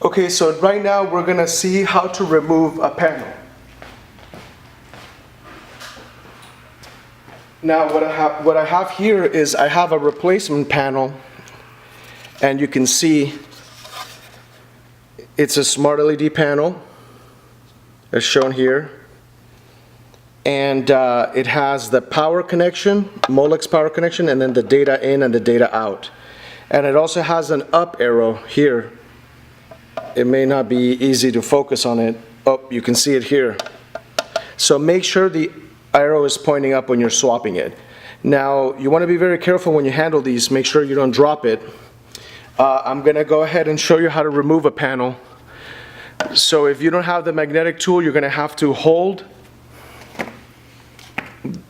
Okay, so right now we're gonna see how to remove a panel. Now what I have here is I have a replacement panel, and you can see it's a smart LED panel as shown here, and it has the power connection, Molex power connection, and then the data in and the data out. And it also has an up arrow here. It may not be easy to focus on it. Oh, you can see it here. So make sure the arrow is pointing up when you're swapping it. Now, you want to be very careful when you handle these. Make sure you don't drop it. I'm going to go ahead and show you how to remove a panel. So if you don't have the magnetic tool, you're going to have to hold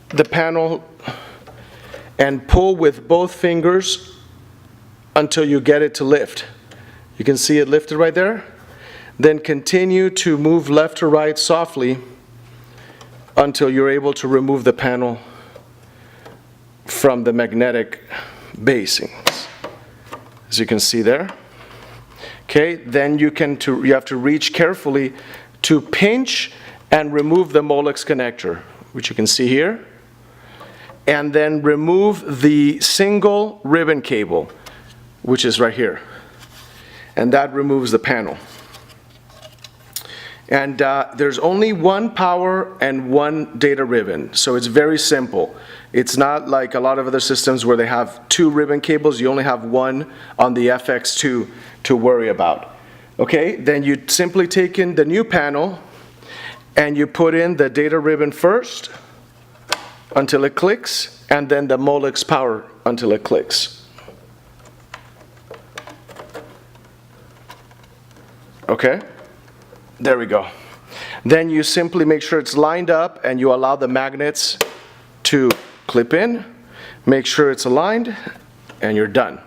the panel and pull with both fingers until you get it to lift. You can see it lifted right there. Then continue to move left to right softly until you're able to remove the panel from the magnetic basings, as you can see there. Okay, then you have to reach carefully to pinch and remove the Molex connector, which you can see here, and then remove the single ribbon cable, which is right here, and that removes the panel. And there's only one power and one data ribbon, so it's very simple. It's not like a lot of other systems where they have two ribbon cables. You only have one on the FX2 to worry about. Okay, then you simply take in the new panel and you put in the data ribbon first until it clicks, and then the Molex power until it clicks. Okay, there we go. Then you simply make sure it's lined up and you allow the magnets to clip in. Make sure it's aligned and you're done.